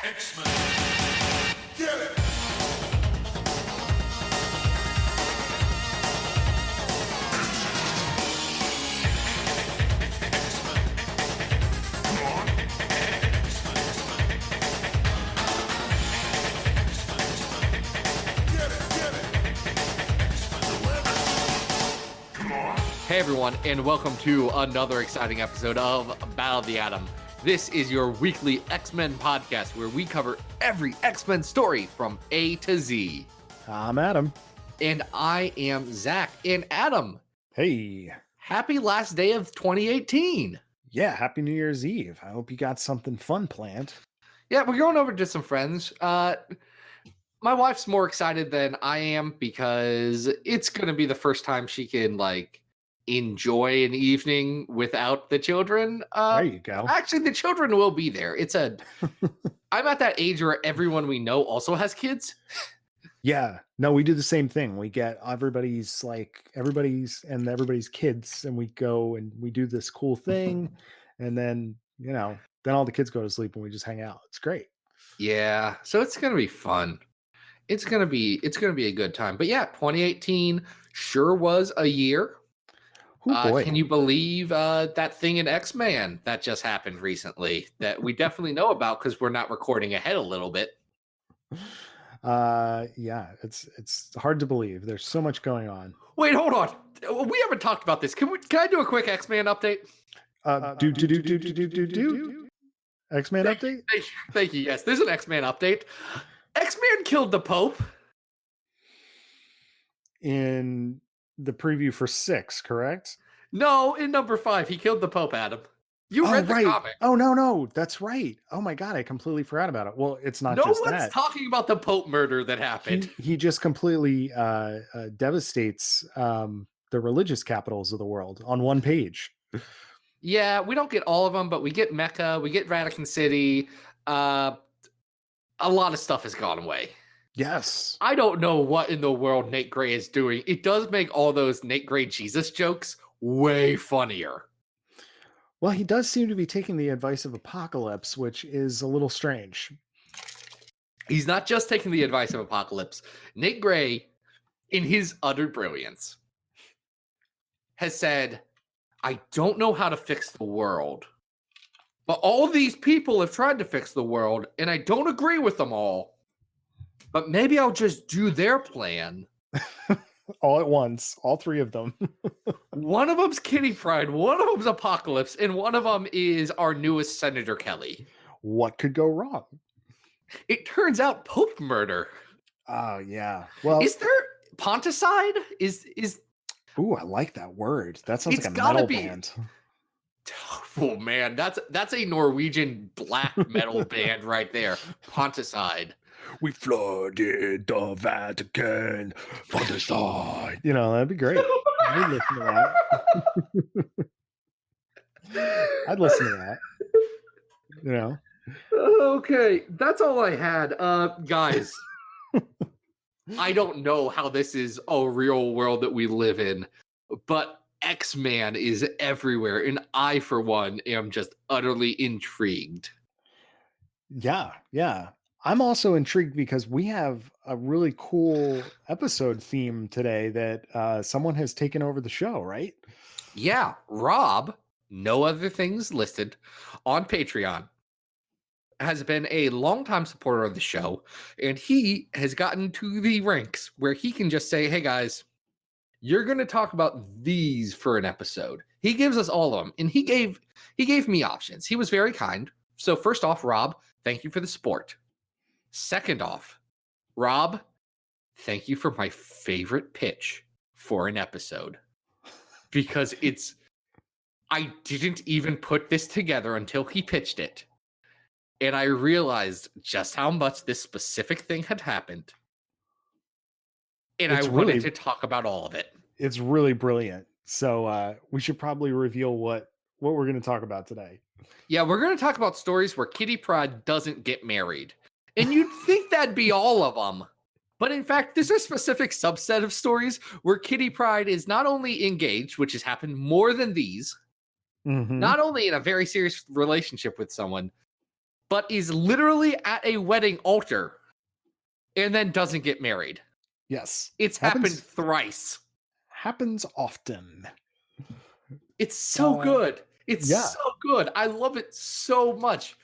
X-Men. Get it! Hey everyone, and welcome to another exciting episode of Battle of the Atom. This is your weekly X-Men podcast where we cover every X-Men story from A to Z. I'm Adam. And I am Zach. And Adam. Hey. Happy last day of 2018. Yeah, happy New Year's Eve. I hope you got something fun planned. Yeah, we're going over to some friends. My wife's more excited than I am because it's going to be the first time she can, enjoy an evening without the children. There you go. Actually, the children will be there. I'm at that age where everyone we know also has kids. Yeah. No, we do the same thing. We get everybody's kids, and we go and we do this cool thing. And then, then all the kids go to sleep and we just hang out. It's great. Yeah. So it's going to be fun. It's going to be a good time. But yeah, 2018 sure was a year. Oh, boy. Can you believe that thing in X-Men that just happened recently that we definitely know about because we're not recording ahead a little bit? Yeah, it's hard to believe. There's so much going on. Wait, hold on. We haven't talked about this. Can I do a quick X-Men update? Do X-Men update? Thank you. Yes, there's an X-Men update. X-Men killed the Pope. In the preview for 6, correct? No, in number 5, he killed the Pope, Adam. You read the comic. Oh, no, that's right. Oh my God, I completely forgot about it. Well, it's not just that. No one's talking about the Pope murder that happened. He just completely devastates the religious capitals of the world on one page. Yeah, we don't get all of them, but we get Mecca, we get Vatican City. A lot of stuff has gone away. Yes. I don't know what in the world Nate Gray is doing. It does make all those Nate Gray Jesus jokes way funnier. Well, he does seem to be taking the advice of Apocalypse, which is a little strange. He's not just taking the advice of Apocalypse. Nate Gray, in his utter brilliance, has said, I don't know how to fix the world, but all these people have tried to fix the world, and I don't agree with them all. But maybe I'll just do their plan. All at once. All 3 of them. One of them's Kitty Pryde, one of them's Apocalypse, and one of them is our newest Senator Kelly. What could go wrong? It turns out Pope murder. Oh, yeah. Well, is there Ponticide? Is Ooh, I like that word. That sounds like a metal band. Oh man, that's a Norwegian black metal band right there. Ponticide. We flooded the Vatican for the side. That'd be great. I'd listen to that. I'd listen to that. Okay, that's all I had. Guys, I don't know how this is a real world that we live in, but X-Man is everywhere, and I, for one, am just utterly intrigued. Yeah. I'm also intrigued because we have a really cool episode theme today that someone has taken over the show, right? Yeah, Rob, no other things listed, on Patreon, has been a longtime supporter of the show, and he has gotten to the ranks where he can just say, hey guys, you're going to talk about these for an episode. He gives us all of them, and he gave me options. He was very kind. So first off, Rob, thank you for the support. Second off, Rob, thank you for my favorite pitch for an episode. Because I didn't even put this together until he pitched it. And I realized just how much this specific thing had happened. And I wanted to talk about all of it. It's really brilliant. So we should probably reveal what we're going to talk about today. Yeah, we're going to talk about stories where Kitty Pryde doesn't get married. And you'd think that'd be all of them. But in fact, there's a specific subset of stories where Kitty Pryde is not only engaged, which has happened more than these, not only in a very serious relationship with someone, but is literally at a wedding altar and then doesn't get married. Yes. It's happened thrice. Happens often. It's so good. It's yeah. so good. I love it so much.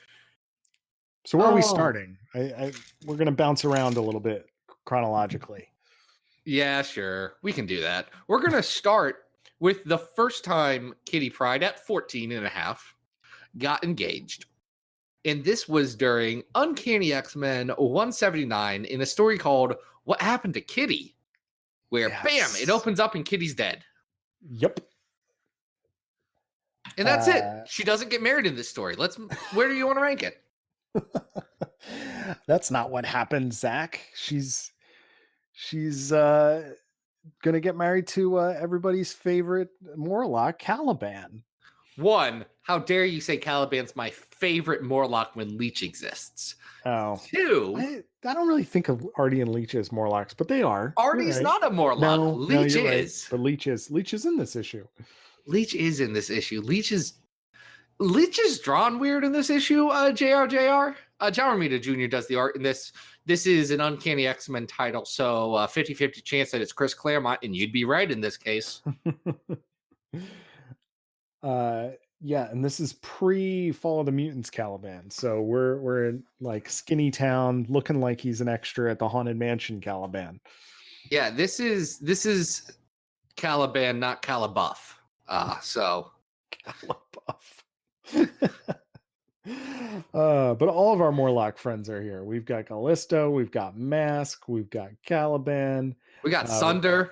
So where are we starting? We're going to bounce around a little bit chronologically. Yeah, sure. We can do that. We're going to start with the first time Kitty Pryde at 14 and a half got engaged. And this was during Uncanny X-Men 179 in a story called What Happened to Kitty? Where, bam, it opens up and Kitty's dead. Yep. And that's it. She doesn't get married in this story. Where do you want to rank it? That's not what happened, Zach. She's gonna get married to everybody's favorite Morlock, Caliban. One, how dare you say Caliban's my favorite Morlock when Leech exists? Oh. Two, I don't really think of Artie and Leech as Morlocks, but they are. Artie's not a Morlock. Leech is. Right. But Leech is in this issue. Leech is in this issue. Leech is drawn weird in this issue, JR. John Romita Jr. does the art in this. This is an Uncanny X-Men title, so 50-50 chance that it's Chris Claremont, and you'd be right in this case. Yeah, and this is pre-Fall of the Mutants Caliban. So we're in like Skinny Town, looking like he's an extra at the Haunted Mansion Caliban. Yeah, this is Caliban, not Calibuff. So Calibuff. But all of our Morlock friends are here. We've got Callisto, we've got Mask, we've got Caliban, we got Sunder.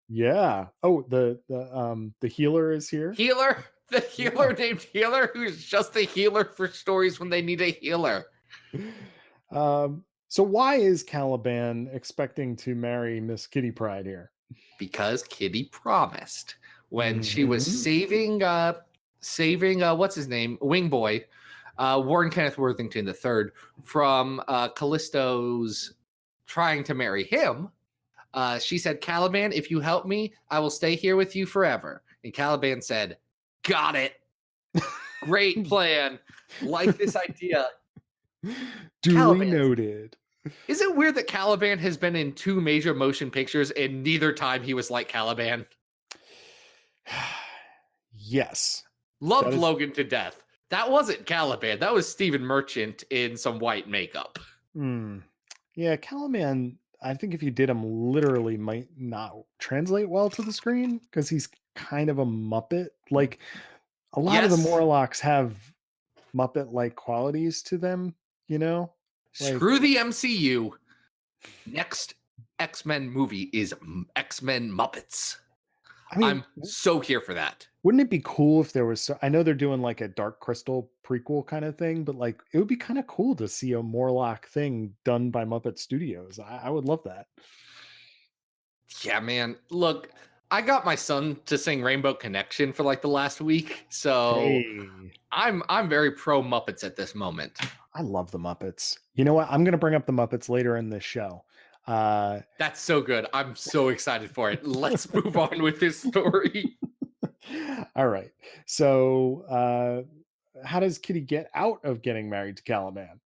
Yeah. Oh, the healer is here. The healer named Healer, who's just a healer for stories when they need a healer. So why is Caliban expecting to marry Miss Kitty Pryde here? Because Kitty promised when she was saving what's his name, Wing Boy, Warren Kenneth Worthington III, from Callisto's trying to marry him. She said, Caliban, if you help me, I will stay here with you forever. And Caliban said, got it. Great plan. Like this idea. Duly Caliban. Noted. Is it weird that Caliban has been in 2 major motion pictures and neither time he was like Caliban? Yes. Loved Logan to death. That wasn't Caliban. That was Stephen Merchant in some white makeup. Yeah, Caliban, I think if you did him literally might not translate well to the screen because he's kind of a Muppet. Like a lot of the Morlocks have Muppet-like qualities to them, you know? Like, screw the MCU. Next X-Men movie is X-Men Muppets. I mean, I'm so here for that. Wouldn't it be cool if there was... I know they're doing like a Dark Crystal prequel kind of thing, but like it would be kind of cool to see a Morlock thing done by Muppet Studios. I would love that. Yeah, man. Look, I got my son to sing Rainbow Connection for like the last week, so I'm very pro Muppets at this moment. I love the Muppets. You know what? I'm going to bring up the Muppets later in this show. That's so good. I'm so excited for it. Let's move on with this story. All right. So, how does Kitty get out of getting married to Caliban?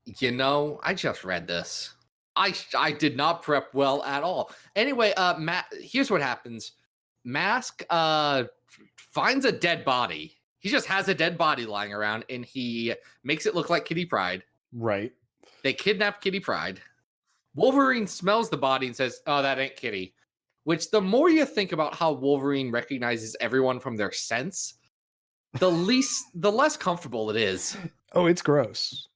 You know, I just read this. I did not prep well at all. Anyway, here's what happens. Mask finds a dead body. He just has a dead body lying around, and he makes it look like Kitty Pryde. Right. They kidnap Kitty Pryde. Wolverine smells the body and says, "Oh, that ain't Kitty." Which, the more you think about how Wolverine recognizes everyone from their sense, the less comfortable it is. Oh, it's gross.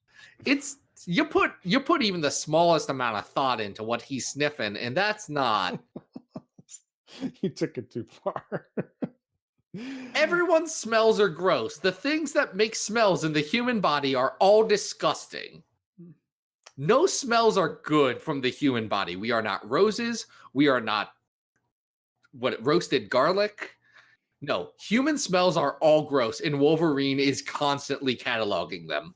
It's you put even the smallest amount of thought into what he's sniffing, and that's not. You took it too far. Everyone's smells are gross. The things that make smells in the human body are all disgusting. No smells are good from the human body. We are not roses. We are not roasted garlic. No, human smells are all gross, and Wolverine is constantly cataloging them.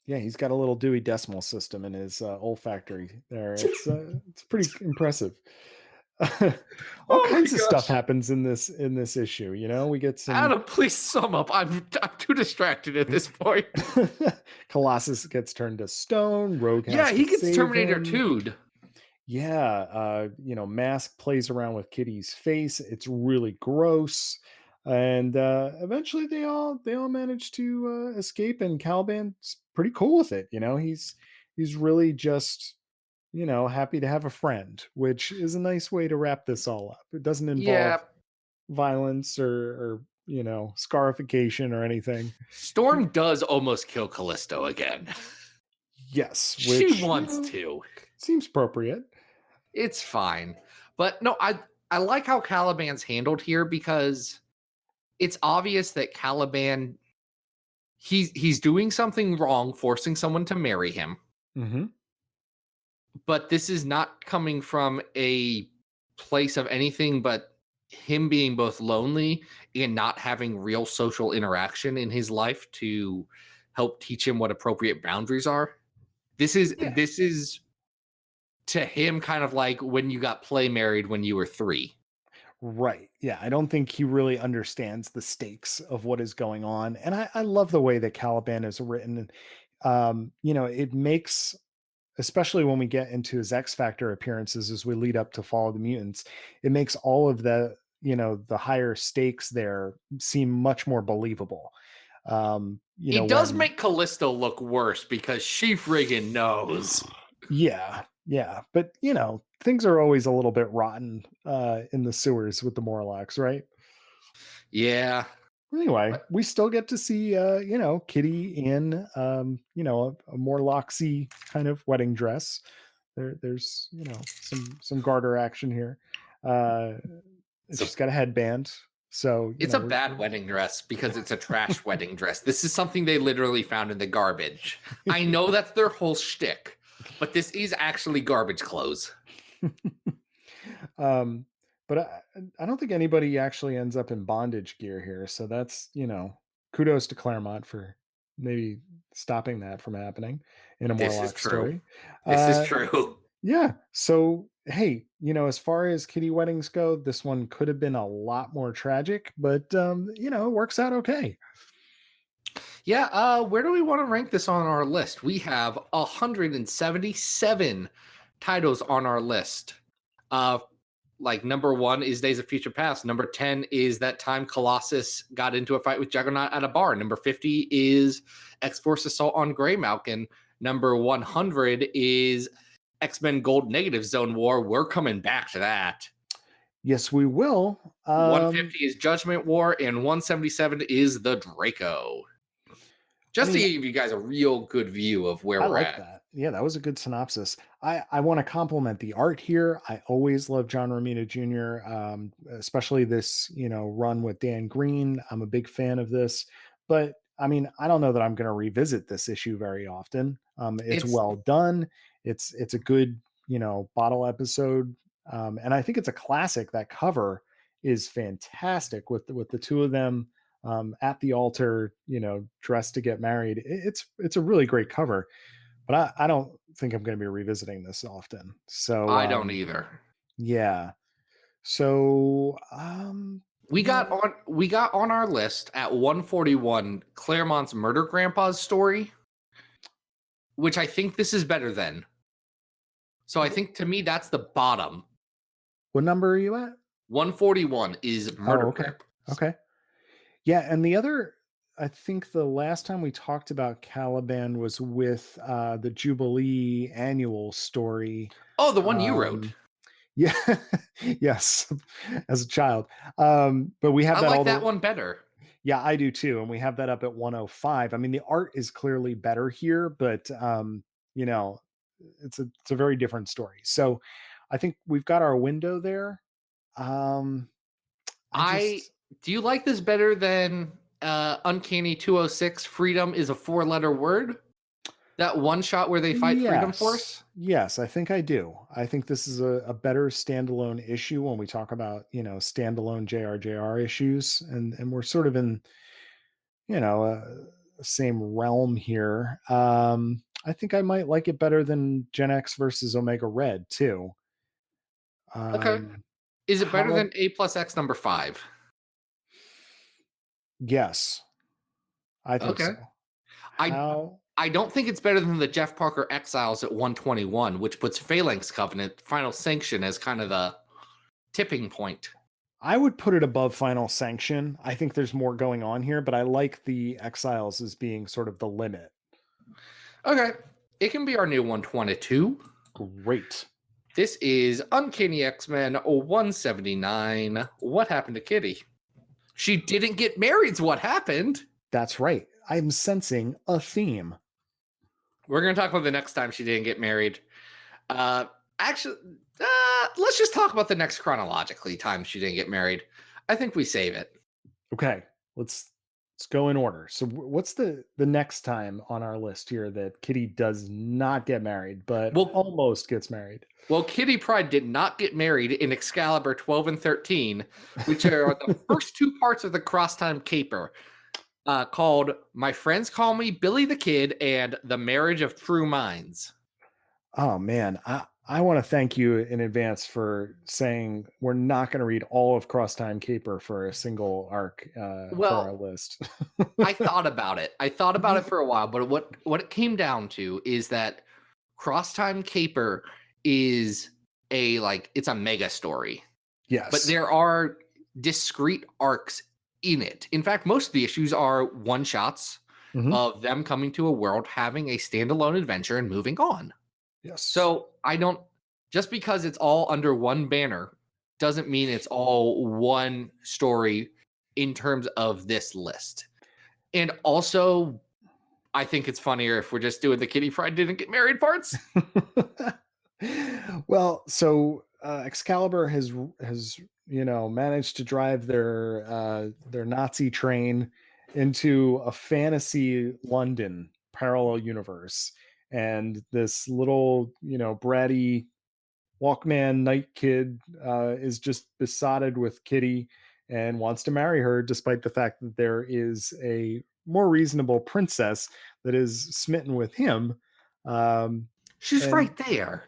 Yeah, he's got a little Dewey Decimal System in his olfactory there. It's pretty impressive. All Oh my kinds of stuff gosh. happens in this issue. We get some Adam, please sum up. I'm too distracted at this point. Colossus gets turned to stone. Rogue Yeah, has to he gets save Terminator him. 2'd. Yeah, Mask plays around with Kitty's face. It's really gross, and eventually they all manage to escape, and Caliban's pretty cool with it. He's really just happy to have a friend, which is a nice way to wrap this all up. It doesn't Yeah. involve violence or scarification or anything. Storm does almost kill Callisto again. Yes, She which wants to. seems appropriate. It's fine. But no, I like how Caliban's handled here because it's obvious that Caliban he's doing something wrong, forcing someone to marry him. Mm-hmm. But this is not coming from a place of anything but him being both lonely and not having real social interaction in his life to help teach him what appropriate boundaries are. This is to him kind of like when you got play married when you were 3. Right. Yeah. I don't think he really understands the stakes of what is going on. And I love the way that Caliban is written. It makes, especially when we get into his X Factor appearances as we lead up to Fall of the Mutants, it makes all of the higher stakes there seem much more believable. It does make Callisto look worse because she friggin' knows. Yeah. Yeah. But, things are always a little bit rotten in the sewers with the Morlocks, right? Yeah. Anyway, we still get to see, Kitty in, a Morlocksy kind of wedding dress. There's, some garter action here. She's got a headband. So It's a bad wedding dress because it's a trash wedding dress. This is something they literally found in the garbage. I know that's their whole shtick, but this is actually garbage clothes. But I don't think anybody actually ends up in bondage gear here. So that's, kudos to Claremont for maybe stopping that from happening in a Morlock story. This is true. Yeah. So, hey, as far as kitty weddings go, this one could have been a lot more tragic, but, it works out okay. Yeah. Where do we want to rank this on our list? We have 177 titles on our list. Like number 1 is Days of Future Past. Number 10 is that time Colossus got into a fight with Juggernaut at a bar. Number 50 is X-Force Assault on Greymalkin. Number 100 is X-Men Gold Negative Zone War. We're coming back to that. Yes, we will. 150 is Judgment War, and 177 is the Draco. Just to give you guys a real good view of where we're at. That. Yeah, that was a good synopsis. I want to compliment the art here. I always love John Romita Jr., especially this, run with Dan Green. I'm a big fan of this. But I don't know that I'm going to revisit this issue very often. It's well done. It's a good, bottle episode. And I think it's a classic. That cover is fantastic with the two of them at the altar, dressed to get married. It's a really great cover, but I don't think I'm going to be revisiting this often. So I don't either. Yeah. So we got on our list at 141 Claremont's Murder Grandpa's story, which I think this is better than. So I think to me that's the bottom. What number are you at? 141 is Murder Grandpa. Okay. Yeah, and the other, I think the last time we talked about Caliban was with the Jubilee annual story. Oh, the one you wrote. Yeah, yes, as a child. But we have I like that one better. Yeah, I do too, and we have that up at 105. The art is clearly better here, but it's a very different story. So I think we've got our window there. Do you like this better than Uncanny 206? Freedom is a 4-letter word. That one shot where they fight Freedom Force? Yes, I think I do. I think this is a better standalone issue when we talk about, standalone JRJR issues. And we're sort of in, same realm here. I think I might like it better than Gen X versus Omega Red too. Okay. Is it better than A+X number 5? Yes, I think Okay. so. I don't think it's better than the Jeff Parker Exiles at 121, which puts Phalanx Covenant, Final Sanction, as kind of the tipping point. I would put it above Final Sanction. I think there's more going on here, but I like the Exiles as being sort of the limit. Okay. It can be our new 122. Great. This is Uncanny X-Men 179. What happened to Kitty? She didn't get married's what happened. That's right. I'm sensing a theme. We're going to talk about the next time she didn't get married. Actually, let's just talk about the next chronologically time she didn't get married. I think we save it. Okay, let's go in order. So what's the next time on our list here that Kitty does not get married, but almost gets married? Well, Kitty Pryde did not get married in Excalibur 12 and 13, which are the first two parts of the Crosstime Caper, called My Friends Call Me Billy the Kid and The Marriage of True Minds. Oh, man. I want to thank you in advance for saying we're not going to read all of Crosstime Caper for a single arc for our list. I thought about it. I thought about it for a while, but what it came down to is that Crosstime Caper is it's a mega story. Yes. But there are discrete arcs in it. In fact, most of the issues are one-shots of them coming to a world, having a standalone adventure, and moving on. Yes. So just because it's all under one banner doesn't mean it's all one story in terms of this list. And also, I think it's funnier if we're just doing the Kitty Pryde didn't get married parts. Well, so Excalibur has managed to drive their Nazi train into a fantasy London parallel universe, and this little bratty Walkman night kid is just besotted with Kitty and wants to marry her, despite the fact that there is a more reasonable princess that is smitten with him. She's right there.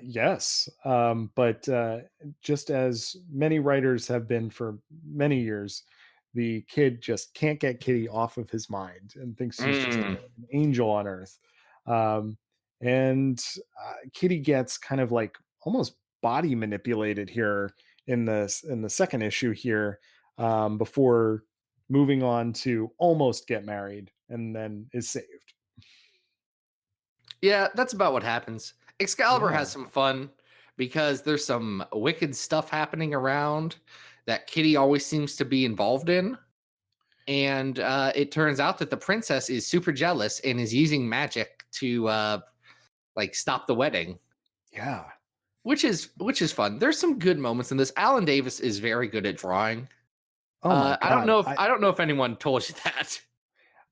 Yes. But just as many writers have been for many years, the kid just can't get Kitty off of his mind and thinks she's just an angel on earth. And Kitty gets kind of like almost body manipulated here in the second issue here, before moving on to almost get married and then is saved. Yeah, that's about what happens. Excalibur has some fun because there's some wicked stuff happening around that Kitty always seems to be involved in. And it turns out that the princess is super jealous and is using magic to stop the wedding. Yeah. Which is fun. There's some good moments in this. Alan Davis is very good at drawing. Oh my God. I don't know if anyone told you that.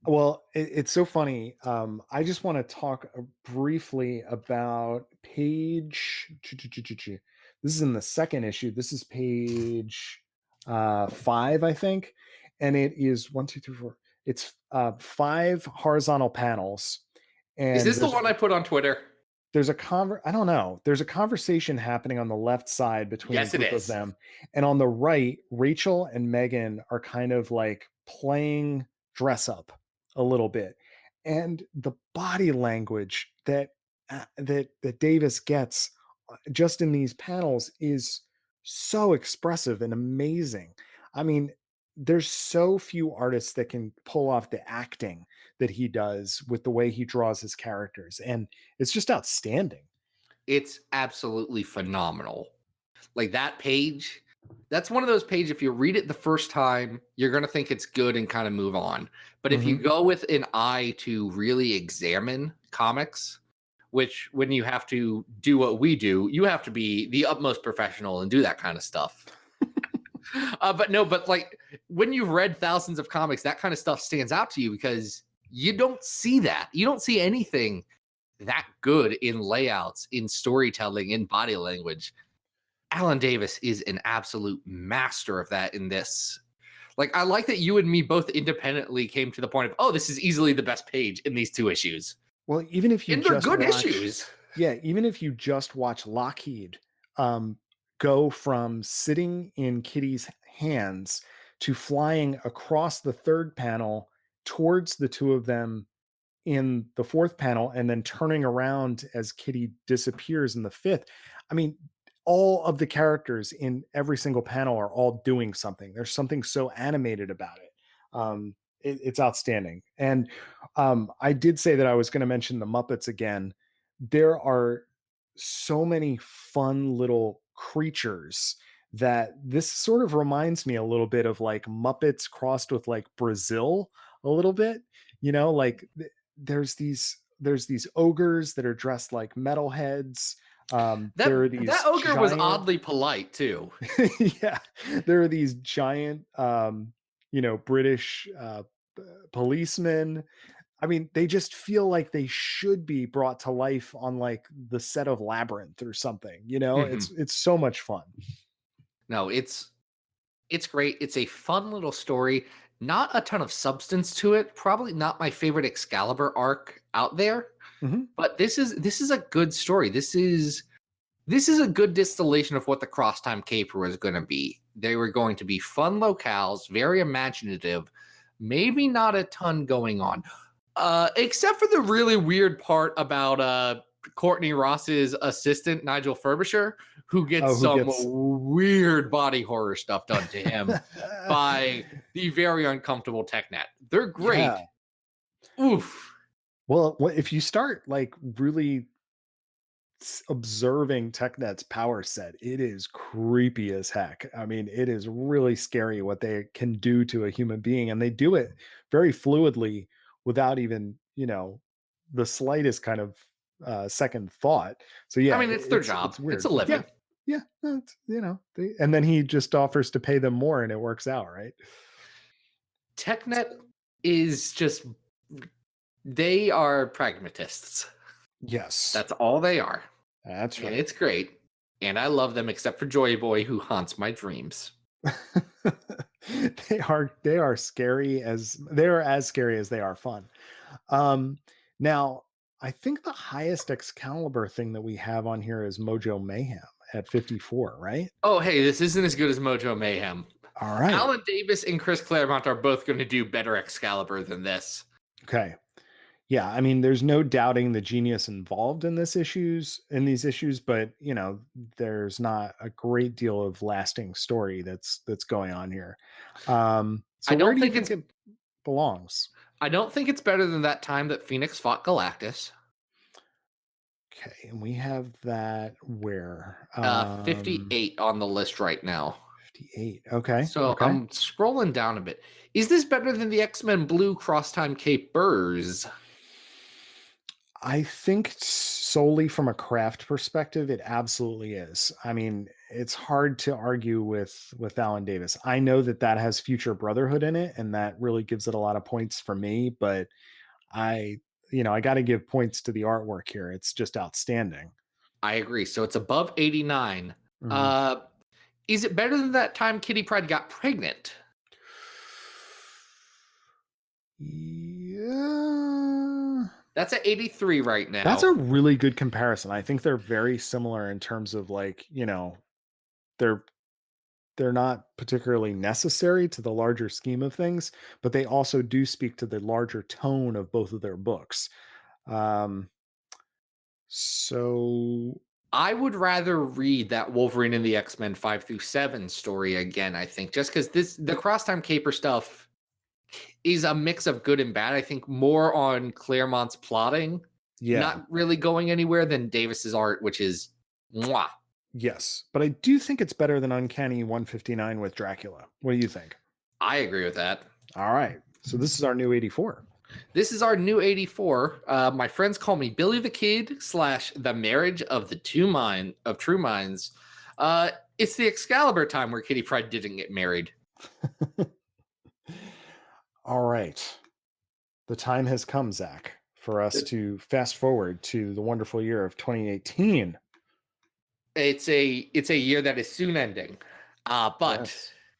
Well, it's so funny. I just want to talk briefly about page. This is in the second issue. This is page 5, I think, and it is 1, 2, 3, 4. It's 5 horizontal panels. And is this the one I put on Twitter? There's I don't know. There's a conversation happening on the left side between a group of them, and on the right, Rachel and Megan are kind of like playing dress up a little bit, and the body language that Davis gets just in these panels is so expressive and amazing. I mean, there's so few artists that can pull off the acting that he does with the way he draws his characters, and it's just outstanding. It's absolutely phenomenal. Like that page, that's one of those pages, if you read it the first time, you're going to think it's good and kind of move on. But if you go with an eye to really examine comics, which when you have to do what we do, you have to be the utmost professional and do that kind of stuff. But like when you've read thousands of comics, that kind of stuff stands out to you because you don't see that. You don't see anything that good in layouts, in storytelling, in body language. Alan Davis is an absolute master of that in this. Like, I like that you and me both independently came to the point of, oh, this is easily the best page in these 2 issues. Well, even if you and they're good issues. Yeah, even if you just watch Lockheed, go from sitting in Kitty's hands to flying across the third panel towards the two of them in the fourth panel and then turning around as Kitty disappears in the fifth. I mean, all of the characters in every single panel are all doing something. There's something so animated about it. It's outstanding. And I did say that I was going to mention the Muppets again. There are so many fun little creatures that this sort of reminds me a little bit of like Muppets crossed with like Brazil a little bit, like there's these ogres that are dressed like metalheads. There are these that ogre was giant, oddly polite too. yeah, there are these giant British policemen. I mean, they just feel like they should be brought to life on like the set of Labyrinth or something. It's so much fun. No, it's great. It's a fun little story. Not a ton of substance to it. Probably not my favorite Excalibur arc out there. Mm-hmm. But this is a good story. This is a good distillation of what the Crosstime Caper was going to be. They were going to be fun locales, very imaginative, maybe not a ton going on. Except for the really weird part about Courtney Ross's assistant, Nigel Furbisher, who gets weird body horror stuff done to him by the very uncomfortable TechNet. They're great. Yeah. Oof. Well, if you start like really observing TechNet's power set, it is creepy as heck. I mean, it is really scary what they can do to a human being, and they do it very fluidly without even, the slightest kind of second thought. So yeah, I mean, it's their job. It's weird. It's a living. Yeah, and then he just offers to pay them more, and it works out, right? TechNet is just, they are pragmatists. Yes, that's all they are. That's right. And it's great, and I love them, except for Joy Boy, who haunts my dreams. They are scary as scary as they are fun. Now I think the highest Excalibur thing that we have on here is Mojo Mayhem at 54, right? Oh, hey, this isn't as good as Mojo Mayhem. All right. Alan Davis and Chris Claremont are both going to do better Excalibur than this. Okay. Yeah, I mean, there's no doubting the genius involved in these issues, but there's not a great deal of lasting story that's going on here. So I don't think it belongs. I don't think it's better than that time that Phoenix fought Galactus. Okay, and we have that where 58 on the list right now. 58. Okay. So I'm scrolling down a bit. Is this better than the X-Men Blue Crosstime Capers? I think solely from a craft perspective, it absolutely is. I mean, it's hard to argue with Alan Davis. I know that has Future Brotherhood in it, and that really gives it a lot of points for me, but I got to give points to the artwork here. It's just outstanding. I agree. So it's above 89. Mm-hmm. Is it better than that time Kitty Pryde got pregnant? Yeah. That's at 83 right now. That's a really good comparison. I think they're very similar in terms of like, they're not particularly necessary to the larger scheme of things, but they also do speak to the larger tone of both of their books. So I would rather read that Wolverine and the X-Men 5-7 story again, I think, just because the Crosstime Caper stuff is a mix of good and bad. I think more on Claremont's plotting, not really going anywhere, than Davis's art, which is mwah. Yes, but I do think it's better than Uncanny 159 with Dracula. What do you think? I agree with that. All right, so this is our new 84. This is our new 84. My friends call me Billy the Kid / the marriage of the true minds. It's the Excalibur time where Kitty Pryde didn't get married. All right. The time has come, Zach, for us to fast forward to the wonderful year of 2018. It's a year that is soon ending,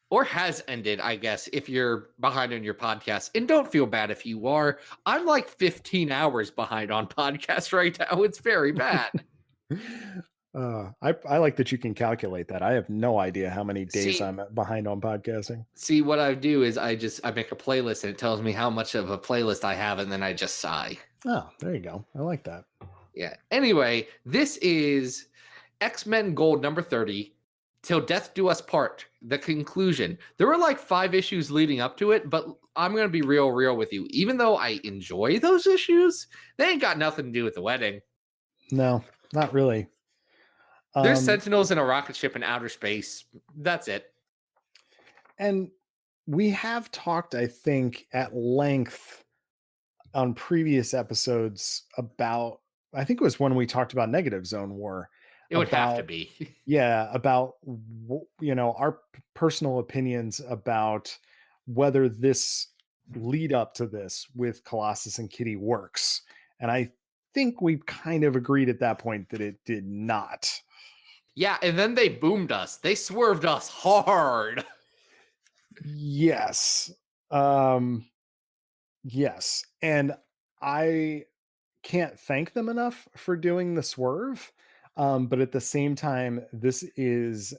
or has ended, I guess, if you're behind on your podcast. And don't feel bad if you are. I'm like 15 hours behind on podcasts right now. It's very bad. I like that you can calculate that. I have no idea how many days See, I'm behind on podcasting. see, what I do is I make a playlist and it tells me how much of a playlist I have, and then I just sigh. Oh, there you go. I like that. Yeah. Anyway, this is X-Men Gold number 30, Till Death Do Us Part, the conclusion. There were like 5 issues leading up to it, but I'm going to be real with you. Even though I enjoy those issues, they ain't got nothing to do with the wedding. No, not really. There's Sentinels in a rocket ship in outer space. That's it. And we have talked, I think, at length on previous episodes about, I think it was when we talked about Negative Zone War. It would have to be. Yeah, about, our personal opinions about whether this lead up to this with Colossus and Kitty works. And I think we kind of agreed at that point that it did not. Yeah, and then they boomed us. They swerved us hard. Yes. Yes. And I can't thank them enough for doing the swerve. But at the same time, this is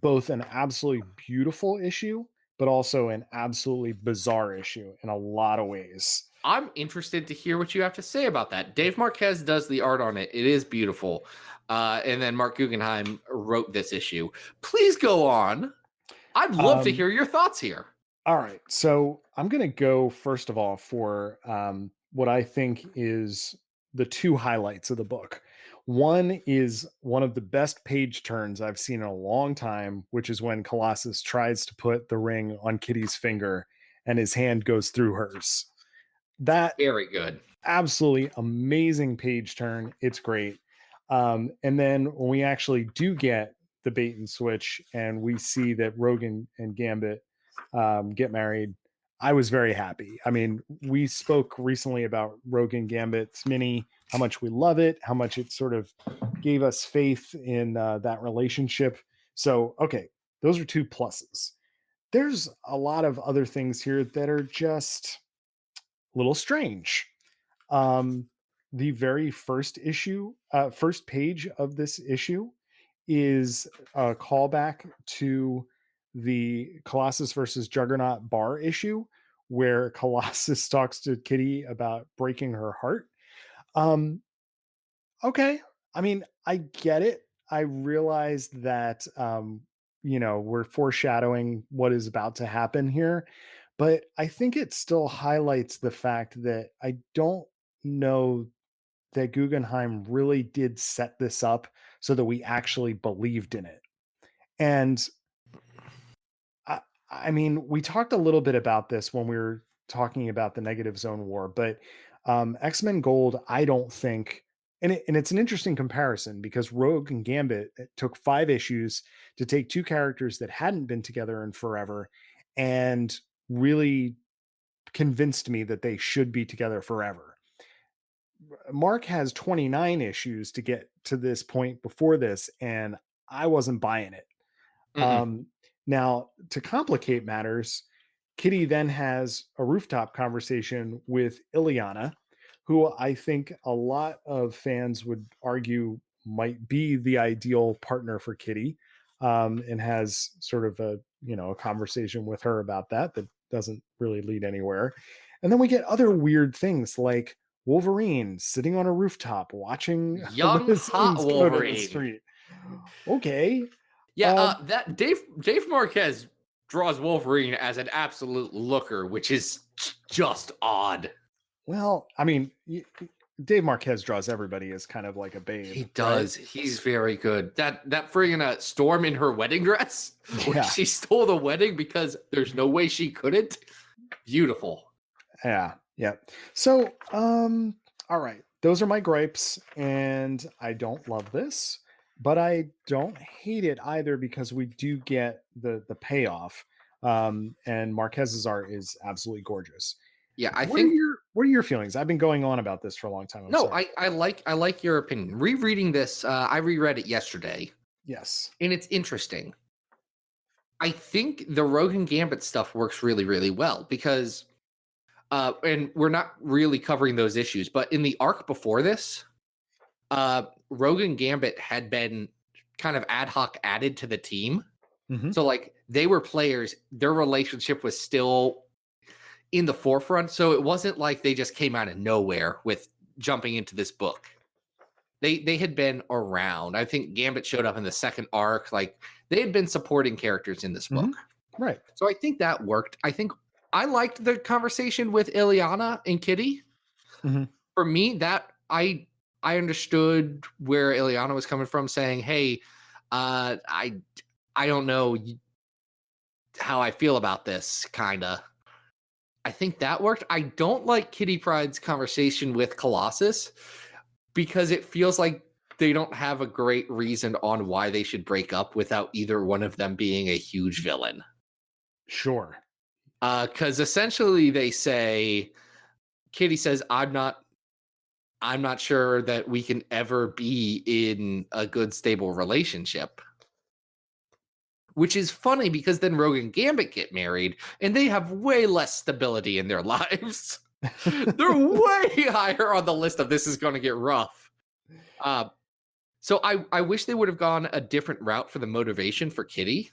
both an absolutely beautiful issue, but also an absolutely bizarre issue in a lot of ways. I'm interested to hear what you have to say about that. Dave Marquez does the art on it. It is beautiful. And then Mark Guggenheim wrote this issue. Please go on. I'd love to hear your thoughts here. All right. So I'm going to go, first of all, for what I think is the 2 highlights of the book. One is one of the best page turns I've seen in a long time, which is when Colossus tries to put the ring on Kitty's finger and his hand goes through hers. That very good. Absolutely amazing page turn. It's great. And then when we actually do get the bait and switch and we see that Rogue and Gambit get married, I was very happy. I mean, we spoke recently about Rogue and Gambit's mini, how much we love it, how much it sort of gave us faith in that relationship. So, okay, those are 2 pluses. There's a lot of other things here that are just a little strange. The very first page of this issue is a callback to the Colossus versus Juggernaut bar issue, where Colossus talks to Kitty about breaking her heart. Okay. I mean, I get it. I realize that, we're foreshadowing what is about to happen here, but I think it still highlights the fact that I don't know that Guggenheim really did set this up so that we actually believed in it. And I mean, we talked a little bit about this when we were talking about the Negative Zone War, but X-Men Gold, I don't think, and it's an interesting comparison because Rogue and Gambit took 5 issues to take 2 characters that hadn't been together in forever and really convinced me that they should be together forever. Mark has 29 issues to get to this point before this, and I wasn't buying it. Now, to complicate matters, Kitty then has a rooftop conversation with Ileana, who I think a lot of fans would argue might be the ideal partner for Kitty, and has sort of a conversation with her about that doesn't really lead anywhere. And then we get other weird things like Wolverine sitting on a rooftop watching young hot Wolverine. The street. Okay. Yeah, that Dave Marquez draws Wolverine as an absolute looker, which is just odd. Well, I mean, Dave Marquez draws everybody as kind of like a babe. He does. Right? He's very good. That friggin' Storm in her wedding dress, where she stole the wedding because there's no way she couldn't. Beautiful. Yeah. So, all right. Those are my gripes, and I don't love this. But I don't hate it either because we do get the payoff. And Marquez's art is absolutely gorgeous. Yeah, what are your feelings? I've been going on about this for a long time. I like your opinion. Rereading this, I reread it yesterday. Yes. And it's interesting. I think the Rogue and Gambit stuff works really, really well because and we're not really covering those issues, but in the arc before this, Rogue and Gambit had been kind of ad hoc added to the team. Mhm. So like they were players, their relationship was still in the forefront. So it wasn't like they just came out of nowhere with jumping into this book. They had been around. I think Gambit showed up in the second arc. Like they had been supporting characters in this book. Right. So I think that worked. I think I liked the conversation with Ileana and Kitty. Mhm. For me, that I understood where Ileana was coming from, saying, "Hey, I don't know how I feel about this." Kinda. I think that worked. I don't like Kitty Pryde's conversation with Colossus because it feels like they don't have a great reason on why they should break up without either one of them being a huge villain. Sure. Because essentially they say, Kitty says, I'm not sure that we can ever be in a good, stable relationship. Which is funny because then Rogue and Gambit get married and they have way less stability in their lives. They're way higher on the list of this is going to get rough. So I wish they would have gone a different route for the motivation for Kitty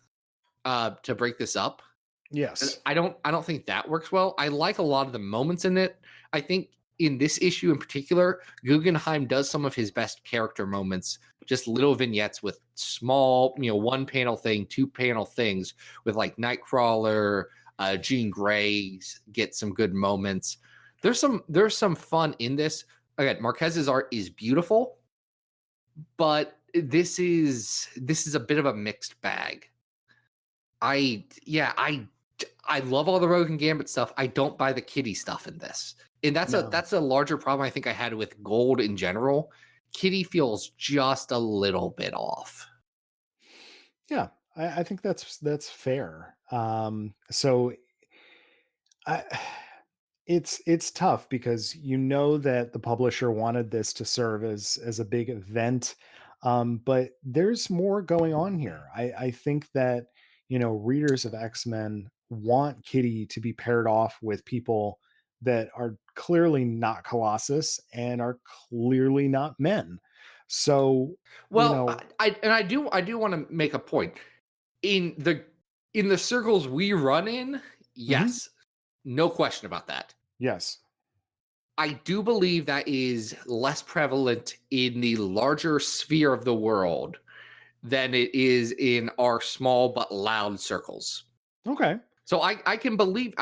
to break this up. Yes. I don't think that works well. I like a lot of the moments in it. I think in this issue in particular, Guggenheim does some of his best character moments, just little vignettes with small, one panel thing, two panel things with like Nightcrawler, Jean Grey get some good moments. There's some fun in this. Again, Marquez's art is beautiful, but this is a bit of a mixed bag. I love all the Rogue and Gambit stuff. I don't buy the Kitty stuff in this. And that's a larger problem I think I had with Gold in general. Kitty feels just a little bit off. Yeah, I think that's fair. So I, it's tough because that the publisher wanted this to serve as a big event, but there's more going on here. I think that readers of X-Men want Kitty to be paired off with people that are clearly not Colossus and are clearly not men. So Well, I do want to make a point. In the circles we run in, yes, no question about that. Yes. I do believe that is less prevalent in the larger sphere of the world than it is in our small but loud circles. Okay. So I can believe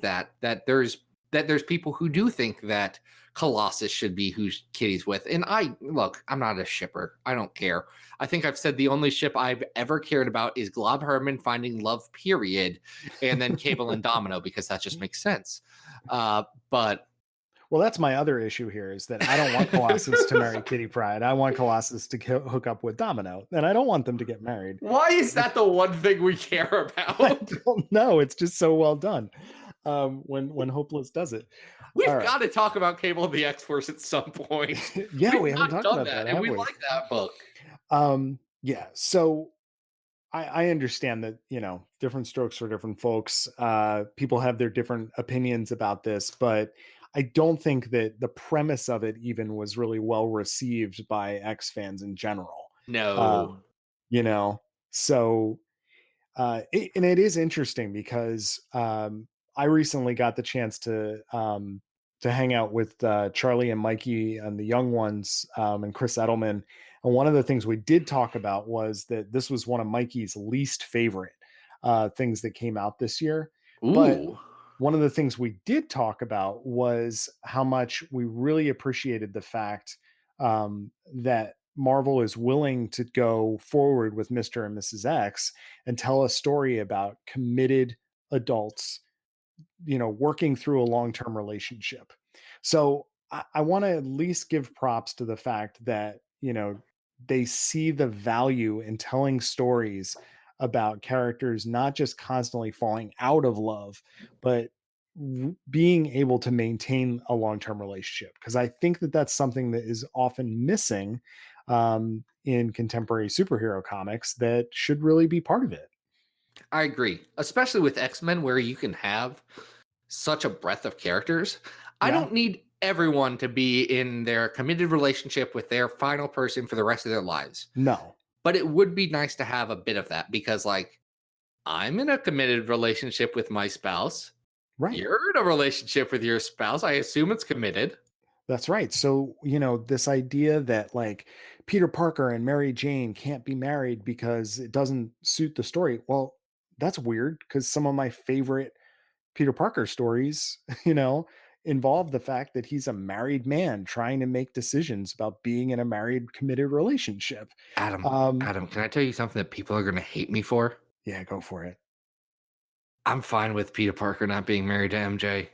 that there's people who do think that Colossus should be who Kitty's with. And I'm not a shipper. I don't care. I think I've said the only ship I've ever cared about is Glob Herman finding love, period, and then Cable and Domino because that just makes sense. But well, that's my other issue here is that I don't want Colossus to marry Kitty Pryde. I want Colossus to hook up with Domino, and I don't want them to get married. Why is that the one thing we care about? I don't know. It's just so well done. When Hopeless does it, we've got to talk about Cable and the X-Force at some point. Yeah, we haven't talked about that, and we like that book. Yeah. So I understand that different strokes for different folks. People have their different opinions about this, but I don't think that the premise of it even was really well received by X fans in general. No. So and it is interesting because I recently got the chance to hang out with Charlie and Mikey and the young ones and Chris Edelman. And one of the things we did talk about was that this was one of Mikey's least favorite things that came out this year. Ooh. But one of the things we did talk about was how much we really appreciated the fact that Marvel is willing to go forward with Mr. and Mrs. X and tell a story about committed adults, working through a long-term relationship. So I want to at least give props to the fact that, they see the value in telling stories about characters, not just constantly falling out of love, but being able to maintain a long-term relationship. Because I think that that's something that is often missing in contemporary superhero comics that should really be part of it. I agree, especially with X-Men where you can have such a breadth of characters. Yeah. everyone to be in their committed relationship with their final person for the rest of their lives. No. But it would be nice to have a bit of that because, like, I'm in a committed relationship with my spouse. Right. You're in a relationship with your spouse. I assume it's committed. That's right. So, this idea that like Peter Parker and Mary Jane can't be married because it doesn't suit the story. Well, that's weird because some of my favorite Peter Parker stories, involve the fact that he's a married man trying to make decisions about being in a married, committed relationship. Adam, Um, Adam, can I tell you something that people are going to hate me for? yeah, go for it. I'm fine with Peter Parker not being married to MJ.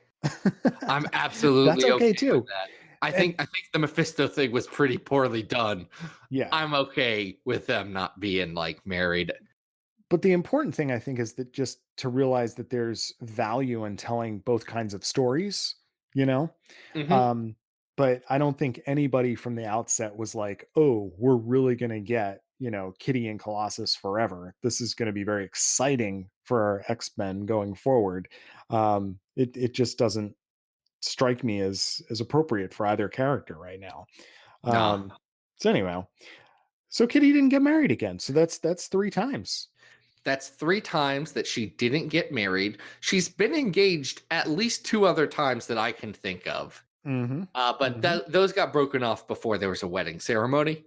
I'm That's absolutely okay okay with too. that. I And think the Mephisto thing was pretty poorly done. yeah, I'm okay with them not being like married. but the important thing I think is that just to realize that there's value in telling both kinds of stories, you know? Hmm. Um, but I don't think anybody from the outset was like, "Oh, we're really going to get, Kitty and Colossus forever. This is going to be very exciting for our X-Men going forward." It just doesn't strike me as appropriate for either character right now. Nah, So anyway, so Kitty didn't get married again. So that's 3 times. that's 3 times that she didn't get married. She's been engaged at least 2 other times that I can think of. Mhm. But Mhm. those got broken off before there was a wedding ceremony.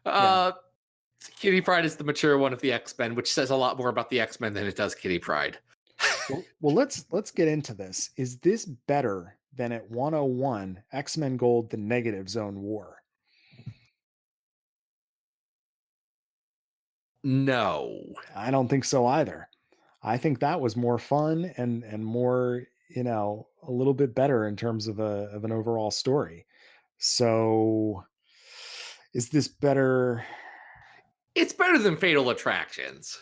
Yeah. Uh, Kitty Pryde is the mature one of the X-Men, which says a lot more about the X-Men than it does Kitty Pryde. Well, let's get into this. Is this better than at 101 X-Men Gold the Negative Zone War? No. I don't think so either. I think that was more fun and more, a little bit better in terms of an overall story. So is this better? It's better than Fatal Attractions.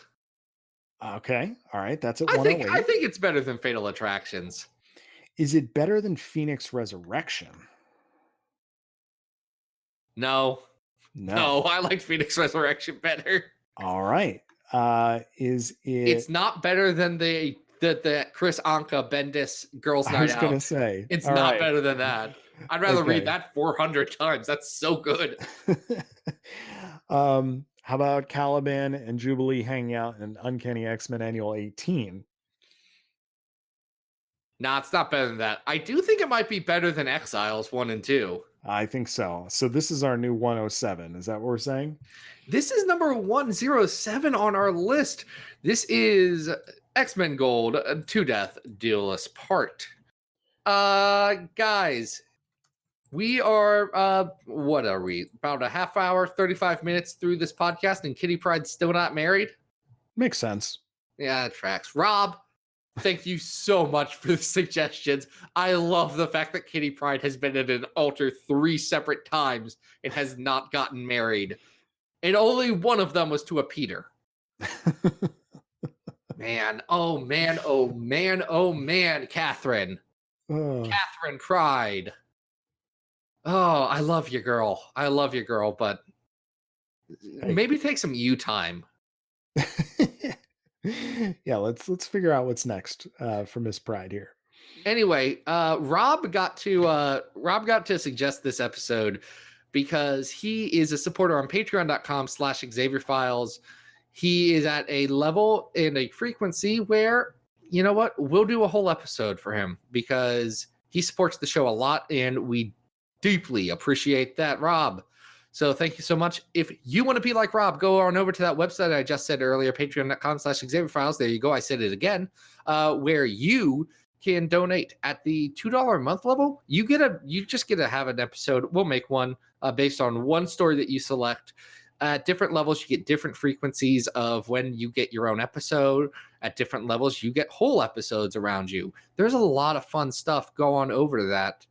Okay. All right. That's at I 108. think it's better than Fatal Attractions. Is it better than Phoenix Resurrection? No. No. No, I liked Phoenix Resurrection better. All right. Is It's it? not better than the Chris Anka Bendis Girls I Night was gonna Out. say. It's All not right. better than that. I'd rather read Okay. that 400 times. That's so good. How about Caliban and Jubilee hanging out in Uncanny X-Men Annual 18? Nah, it's not better than that. I do think it might be better than Exiles 1 and 2. I think so. So this is our new 107. Is that what we're saying? This is number 107 on our list. This is X-Men Gold, To Death, Duelist Part. Guys, we are, what are we? About a half hour, 35 minutes through this podcast, and Kitty Pryde's still not married? Makes sense. Yeah, it tracks. Rob, thank you so much for the suggestions. I love the fact that Kitty Pryde has been in an altar 3 separate times and has not gotten married. And only one of them was to a Peter. Man, oh man, oh man, oh man, Catherine. Oh, Catherine Pryde. Oh, I love you, girl. I love you, girl, but maybe take some you time. yeah, let's figure out what's next for Miss Pride here. Anyway, Rob got to suggest this episode because he is a supporter on patreon.com/Xavier Files. He is at a level and a frequency where, you know what, we'll do a whole episode for him because he supports the show a lot and we deeply appreciate that, Rob. So thank you so much. If you want to be like Rob, go on over to that website I just said earlier, patreon.com/Xavier Files. There you go. I said it again, where you can donate at the $2 a month level. You just get to have an episode. We'll make one based on one story that you select. At different levels, you get different frequencies of when you get your own episode. At different levels, you get whole episodes around you. There's a lot of fun stuff. Go on over to that.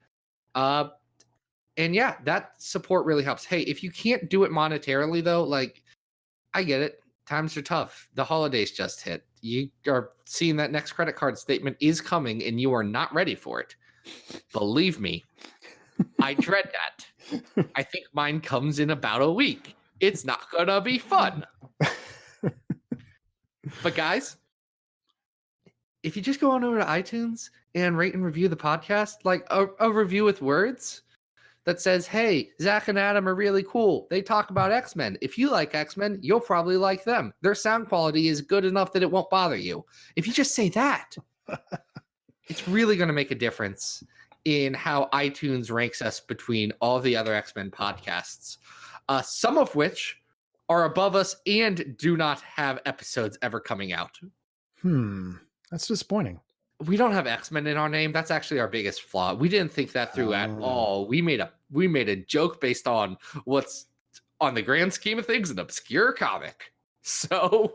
And yeah, that support really helps. Hey, if you can't do it monetarily, though, like, I get it. Times are tough. The holidays just hit. You are seeing that next credit card statement is coming and you are not ready for it. Believe me, I dread that. I think mine comes in about a week. It's not going to be fun. But guys, if you just go on over to iTunes and rate and review the podcast, like a review with words that says, hey, Zach and Adam are really cool. They talk about X-Men. If you like X-Men, you'll probably like them. Their sound quality is good enough that it won't bother you. If you just say that, it's really going to make a difference in how iTunes ranks us between all the other X-Men podcasts, some of which are above us and do not have episodes ever coming out. That's disappointing. We don't have X-Men in our name. That's actually our biggest flaw. We didn't think that through at all. We made a joke based on what's on the grand scheme of things an obscure comic. So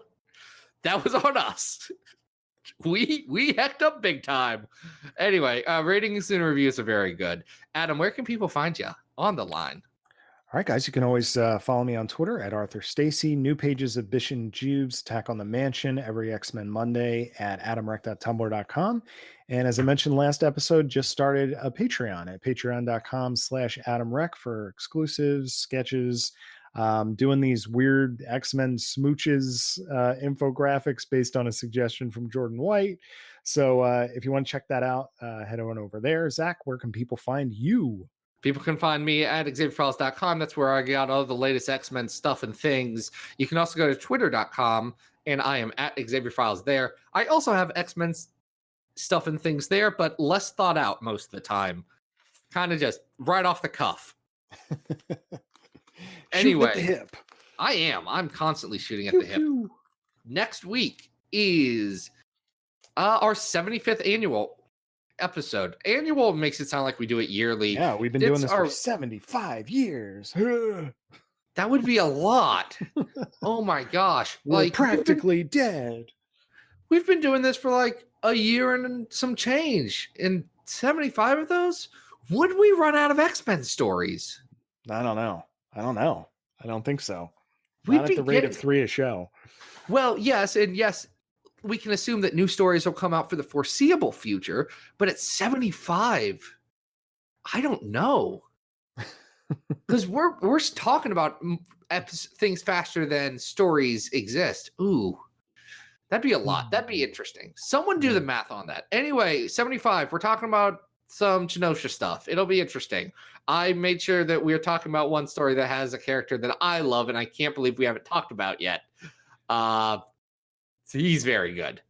that was on us. We hecked up big time. Anyway, ratings and reviews are very good. Adam, where can people find you on the line? All right, guys, you can always follow me on Twitter at Arthur Stacy. New pages of Bish and Jubes, Attack on the Mansion, every X-Men Monday at adamrec.tumblr.com. And as I mentioned last episode, just started a Patreon at patreon.com/AdamRec for exclusives, sketches, doing these weird X-Men smooches infographics based on a suggestion from Jordan White. So if you want to check that out, head on over there. Zach, where can people find you? People can find me at XavierFiles.com. That's where I got all the latest X-Men stuff and things. You can also go to Twitter.com, and I am at XavierFiles there. I also have X-Men stuff and things there, but less thought out most of the time. Kind of just right off the cuff. Anyway, at the hip. I am. I'm constantly shooting at the hip. Next week is our 75th annual episode. Annual makes it sound like we do it yearly. Yeah, we've been doing this for 75 years. That would be a lot. Oh my gosh. We're practically dead. We've been doing this for like a year and some change. And 75 of those? Would we run out of X-Men stories? I don't know. I don't think so. We'd Not at the rate of 3 a show. Well, yes, and yes, we can assume that new stories will come out for the foreseeable future, but at 75, I don't know. Because we're talking about things faster than stories exist. Ooh, that'd be a lot. That'd be interesting. Someone do the math on that. Anyway, 75, we're talking about some Genosha stuff. It'll be interesting. I made sure that we're talking about one story that has a character that I love, and I can't believe we haven't talked about yet. So he's very good.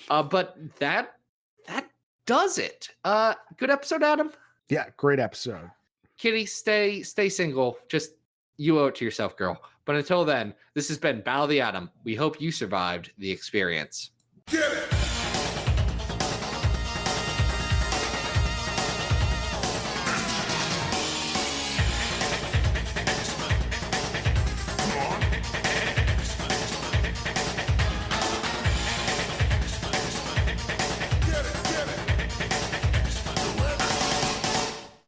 But that does it. Good episode, Adam. Yeah, great episode. Kitty, stay single. Just you owe it to yourself, girl. But until then, this has been Battle of the Atom. We hope you survived the experience.